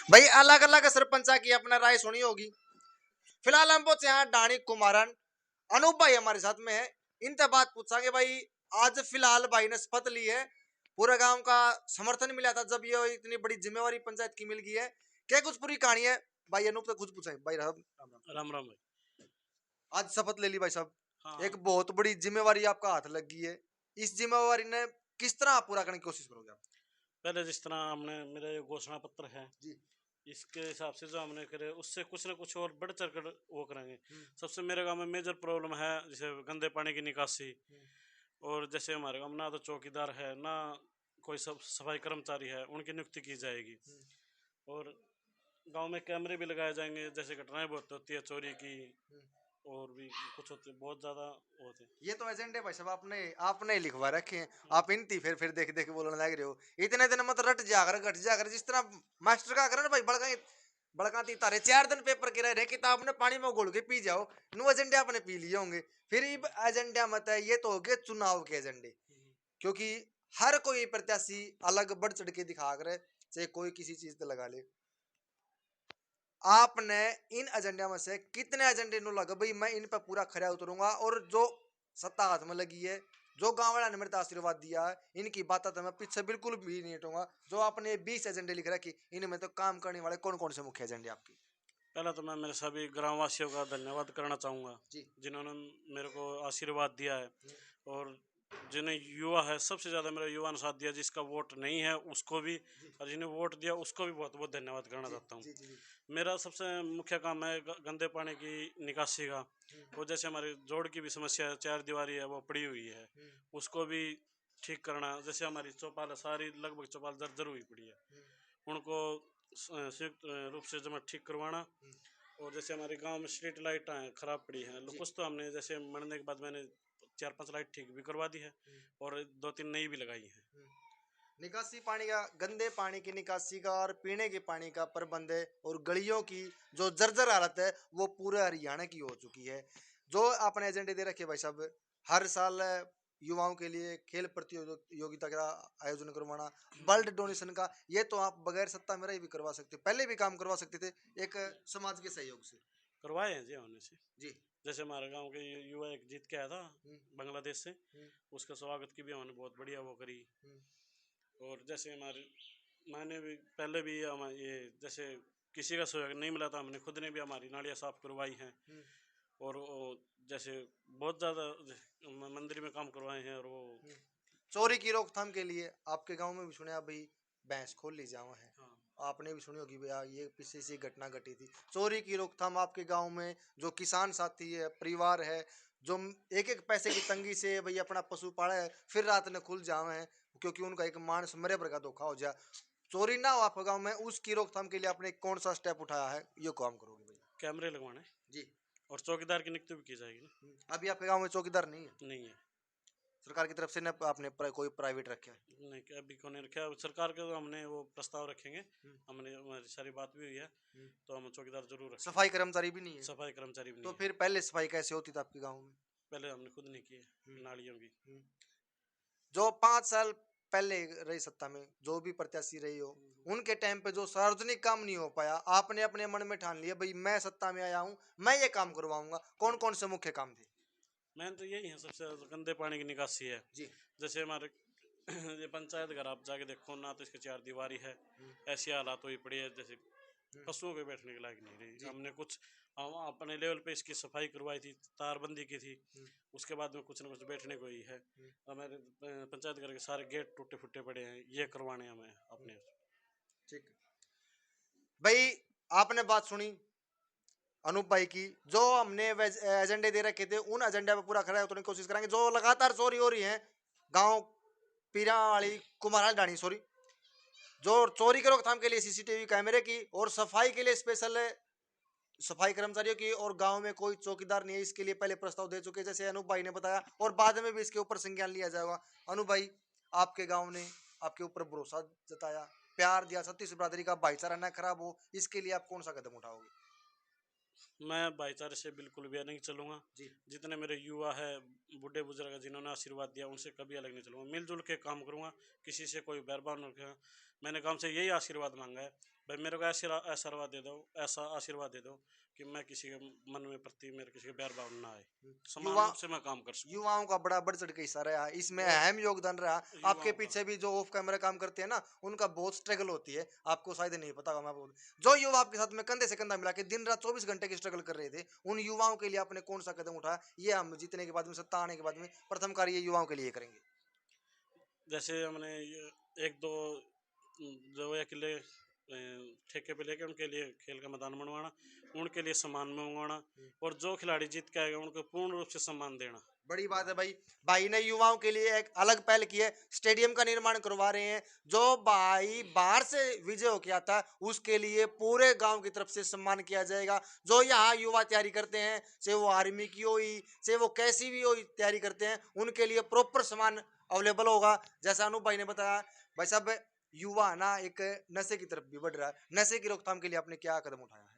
भाई अलग अलग सरपंचा की अपना राय सुनी होगी। फिलहाल हम पहुंचे यहाँ डाणी कुमारन। अनूप भाई हमारे साथ में है, इनसे बात पूछांगे भाई। आज फिलहाल भाई ने शपथ ली है, पूरा गांव का समर्थन मिला था जब ये इतनी बड़ी जिम्मेवारी पंचायत की मिल गई है। क्या कुछ पूरी कहानी है भाई? अनूप से कुछ पूछेंगे भाई। राम राम। राम राम भाई। आज शपथ ले ली भाई साहब, हाँ, एक बहुत बड़ी जिम्मेवारी आपका हाथ लग गई है। इस जिम्मेवारी ने किस तरह आप पूरा करने की कोशिश करोगे आप? पहले जिस तरह हमने मेरा ये घोषणा पत्र है, जी। इसके हिसाब से जो हमने करे उससे कुछ ना कुछ और बढ़ चढ़ कर वो करेंगे। हम्म, सबसे मेरे गांव में मेजर प्रॉब्लम है जैसे गंदे पानी की निकासी। हम्म, और जैसे हमारे गांव में ना तो चौकीदार है ना कोई सब सफाई कर्मचारी है, उनकी नियुक्ति की जाएगी। हम्म, और गांव में कैमरे भी लगाए जाएंगे, जैसे घटनाएं बहुत होती है चोरी की हम्म। और भी कुछ होते बहुत ज़्यादा होते हैं। ये तो एजेंडे भाई साहब आपने आपने लिखवा रखे हैं। हम्म, आप इनती फिर देख देख बोलने लग रहे हो। इतने दिन मत रट जाकर घट जाकर, जिस तरह मास्टर का करे ना भाई, बड़का बड़काती तारे 4 दिन पेपर के रहे किताब ने पानी में घोल के पी जाओ। नु एजेंडे आपने पी लिए होंगे। फिर एजेंडा मत है, ये तो हो गए चुनाव के एजेंडे। हम्म, क्योंकि हर कोई प्रत्याशी अलग बढ़ चढ़ के दिखा कर, चाहे कोई किसी चीज पे लगा ले। आपने इन एजेंडा में से कितने एजेंडे नु लगा भाई मैं इन पर पूरा खरा उतरूंगा, और जो सत्ता हाथ में लगी है, जो गांव वाला ने मेरे को आशीर्वाद दिया है, इनकी बात तो मैं पीछे बिल्कुल भी नहीं हटूंगा। जो आपने 20 एजेंडे लिख रखे, इनमें तो काम करने वाले कौन कौन से मुख्य एजेंडे आपके? पहला तो मैं मेरे सभी ग्रामवासियों का धन्यवाद करना चाहूँगा, जी। जिन्होंने मेरे को आशीर्वाद दिया है। हम्म, और जिन्हें युवा है, सबसे ज़्यादा मेरा युवा ने साथ दिया। जिसका वोट नहीं है उसको भी, जी, और जिन्हें वोट दिया उसको भी बहुत बहुत धन्यवाद करना जी, चाहता हूँ। जी, जी, जी। मेरा सबसे मुख्य काम है गंदे पानी की निकासी का। हम्म, वो जैसे हमारी जोड़ की भी समस्या है, चार दीवारी है वो पड़ी हुई है, हम्म, उसको भी ठीक करना। जैसे हमारी चौपाल है, सारी लगभग चौपाल जर्जर हुई पड़ी है, हम्म, उनको संयुक्त रूप से जमा ठीक करवाना। हम्म, और जैसे हमारे गांव में स्ट्रीट लाइट खराब पड़ी हैं, जी। कुछ तो हमने जैसे मरने के बाद मैंने 4-5 लाइट ठीक भी करवा दी है हम्म, और 2-3 नई भी लगाई है। हम्म। निकासी पानी का, गंदे पानी की निकासी का और पीने के पानी का प्रबंध है, और गलियों की जो जर्जर हालत है वो पूरे हरियाणा की हो चुकी है। जो आपने एजेंडे दे रखे भाई साहब, हर साल युवाओं के लिए खेल प्रतियोगिता का आयोजन करवाना, ब्लड डोनेशन का, ये तो आप बगैर सत्ता में रही भी करवा सकते हो, पहले भी काम करवा सकते थे एक समाज के सहयोग से। करवाए हैं जी होने से। जी। जैसे हमारे गांव के युवा एक जीत के आया था हम्म, बांग्लादेश से, हम्म, उसका स्वागत की भी हमने बहुत बढ़िया वो करी। हम्म, और जैसे हमारे मैंने भी पहले भी ये जैसे किसी का सहयोग नहीं मिला था, हमने खुद ने भी हमारी नालियाँ साफ करवाई हैं। हम्म, और वो जैसे बहुत ज़्यादा मंदिर में काम करवाए हैं। और वो हम्म। चोरी की रोकथाम के लिए आपके गांव में भी सुने भाई भैंस खोल ली जावा है। हाँ, आपने भी सुनी होगी भैया, ये पीछे से घटना घटी थी। चोरी की रोकथाम आपके गांव में जो किसान साथी है, परिवार है, जो एक एक पैसे की तंगी से भाई अपना पशु पाले है, फिर रात में खुल जावे हैं क्योंकि उनका एक मानस मरे पर का धोखा हो जाए, चोरी ना हो आपके गांव में, उसकी रोकथाम के लिए आपने कौन सा स्टेप उठाया है, ये काम करोगे भाई? कैमरे लगवाने जी। और चौकीदार की नियुक्ति भी की जाएगी ना। अभी आपके गांव में चौकीदार नहीं है? नहीं है। सरकार की तरफ से ना आपने कोई प्राइवेट रखा है? नहीं, क्या अभी कौन रखा है? सरकार के तो हमने वो प्रस्ताव रखेंगे। हम्म, हमने हमारी सारी बात भी हुई है, हम्म। तो हम चौकीदार जरूर सफाई रखेंगे। कर्मचारी भी नहीं है? सफाई कर्मचारी भी तो नहीं है। फिर पहले सफाई कैसे होती थी आपके गांव में? पहले हमने खुद नहीं की हम्म, है नालियों की। हम्म। जो 5 साल पहले रही सत्ता में जो भी प्रत्याशी रही हो, उनके टाइम पे जो सार्वजनिक काम नहीं हो पाया, आपने अपने मन में ठान लिया भाई मैं सत्ता में आया हूं, मैं ये काम करवाऊंगा, कौन कौन से मुख्य काम थे? मेन तो यही है, सबसे गंदे पानी की निकासी है। जी। जैसे हमारे ये पंचायत घर आप जाके देखो ना, तो इसकी चार दीवारी है, हम्म, ऐसी हालात हुई पड़ी है जैसे हम्म, पशुओं के बैठने के लायक नहीं रही। जी। हमने कुछ हम अपने लेवल पे इसकी सफाई करवाई थी, तारबंदी की थी। हम्म, उसके बाद में कुछ ना कुछ बैठने को ही है। हम्म, हमारे पंचायत घर के सारे गेट टूटे फूटे पड़े हैं, ये करवाने हैं हमें हम्म। अपने। ठीक है भाई, आपने बात सुनी अनूप भाई की। जो हमने एजेंडे दे रखे थे उन एजेंडे पे पूरा खरा उतरने की कोशिश करेंगे। जो लगातार चोरी हो रही है गांव पीरा वाली कुमारा डाणी सॉरी, जो चोरी की रोकथाम के लिए सीसीटीवी कैमरे की और सफाई के लिए स्पेशल सफाई कर्मचारियों की, और गांव में कोई चौकीदार नहीं है, इसके लिए पहले प्रस्ताव दे चुके हैं, जैसे अनूप भाई ने बताया, और बाद में भी इसके ऊपर संज्ञान लिया जाएगा। अनूप भाई, आपके गांव ने आपके ऊपर भरोसा जताया, प्यार दिया, छत्तीस बिरादरी का भाईचारा न खराब हो, इसके लिए आप कौन सा कदम उठाओगे? मैं भाईचारे से बिल्कुल भी नहीं चलूंगा। जी। जितने मेरे युवा है, बूढ़े बुजुर्ग जिन्होंने आशीर्वाद दिया, उनसे कभी अलग नहीं चलूंगा। मिलजुल के काम करूंगा, किसी से कोई बैरबान नहीं रखूंगा। मैंने काम से यही आशीर्वाद मांगा है, भाई मेरे को ऐसा आशीर्वाद दे दो, ऐसा आशीर्वाद दे दो कि मैं किसी के मन में प्रति मेरे किसी के बैर भाव ना आए, समान युवा रूप से मैं काम कर सकूं। युवाओं का बड़ा बढ़ चढ़ के हिस्सा रहा, इसमें और अहम योगदान रहा। आपके युवाओं का पीछे भी जो ऑफ कैमरा काम करते हैं ना, उनका बहुत स्ट्रगल होती है, आपको शायद नहीं पता होगा। मैं आपको जो युवा आपके साथ में कंधे से कंधा मिला के दिन रात 24 घंटे की स्ट्रगल कर रहे थे, उन युवाओं के लिए आपने कौन सा कदम उठाया? ये हम जीतने के बाद में, सत्ता आने के बाद में प्रथम कार्य ये युवाओं के लिए करेंगे। जैसे हमने एक दो जो अकेले ठेके पे लेके उनके लिए खेल का मैदान बनवाना, उनके लिए सम्मान मंगवाना, और जो खिलाड़ी जीत के आएगा उनको पूर्ण रूप से सम्मान देना। बड़ी बात है भाई। भाई ने युवाओं के लिए एक अलग पहल की है, स्टेडियम का निर्माण करवा रहे हैं। जो भाई बाहर से विजय होके आता है, उसके लिए पूरे गांव की तरफ से सम्मान किया जाएगा। जो यहाँ युवा तैयारी करते हैं, चाहे वो आर्मी की हो, चाहे वो कैसी भी हो तैयारी करते हैं, उनके लिए प्रॉपर सम्मान अवेलेबल होगा। जैसा अनूप भाई ने बताया। भाई साहब, युवा ना एक नशे की तरफ भी बढ़ रहा है, नशे की रोकथाम के लिए आपने क्या कदम उठाया है?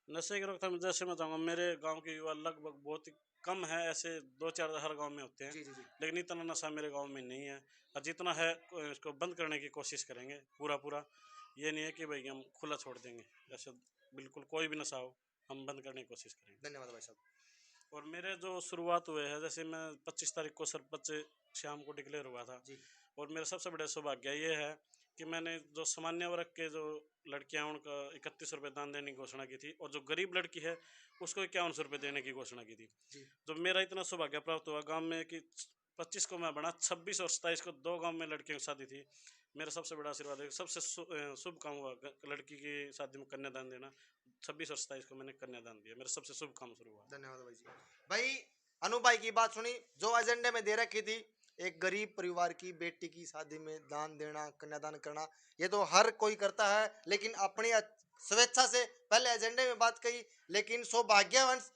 नशे की रोकथाम जैसे मैं बताऊंगा, मेरे गांव के युवा लगभग बहुत ही कम है, ऐसे दो चार हर गांव में होते हैं, जी जी जी। लेकिन इतना नशा मेरे गांव में नहीं है। और जितना है इसको बंद करने की कोशिश करेंगे पूरा पूरा। ये नहीं है कि भाई हम खुला छोड़ देंगे, ऐसे बिल्कुल कोई भी नशा हो हम बंद करने की कोशिश करेंगे। धन्यवाद भाई साहब। और मेरे जो शुरुआत हुए हैं, जैसे मैं 25 तारीख को सरपंच शाम को डिक्लेयर हुआ था, जी और मेरा सबसे बड़ा सौभाग्य ये है कि मैंने जो सामान्य वर्ग के जो लड़कियां उनका 31 रुपये दान देने की घोषणा की थी, और जो गरीब लड़की है उसको 51 रुपये देने की घोषणा की थी। जी। तो मेरा इतना सौभाग्य प्राप्त हुआ गांव में कि 25 को मैं बना, 26 और 27 को दो गांव में लड़कियों की शादी थी। मेरा सबसे बड़ा आशीर्वाद है, सबसे शुभ काम हुआ लड़की की शादी में कन्यादान देना। 26 और 27 को मैंने कन्यादान दिया, मेरा सबसे शुभ काम शुरू हुआ। धन्यवाद भाई जी। भाई, अनु भाई की बात सुनी, जो एजेंडे में दे रखी थी, एक गरीब परिवार की बेटी की शादी में दान देना, कन्यादान करना, ये तो हर कोई करता है, लेकिन अपनी स्वेच्छा से पहले एजेंडे में बात कही, लेकिन सौभाग्यवंश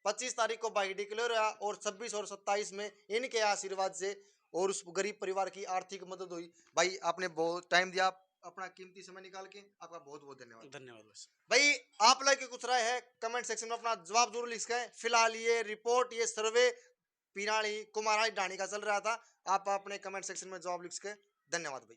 25 तारीख को भाई डिक्लेयर हुआ, और 26 और 27 में इनके आशीर्वाद से और उस गरीब परिवार की आर्थिक मदद हुई। भाई आपने बहुत टाइम दिया, अपना कीमती समय निकाल के, आपका बहुत बहुत धन्यवाद। धन्यवाद वैसे। भाई, आप लोग की कुछ राय है कमेंट सेक्शन में अपना जवाब जरूर लिख के। फिलहाल ये रिपोर्ट, ये सर्वे पिराणी कुमाराई ढाणी का चल रहा था। आप अपने कमेंट सेक्शन में जवाब लिख के। धन्यवाद भाई।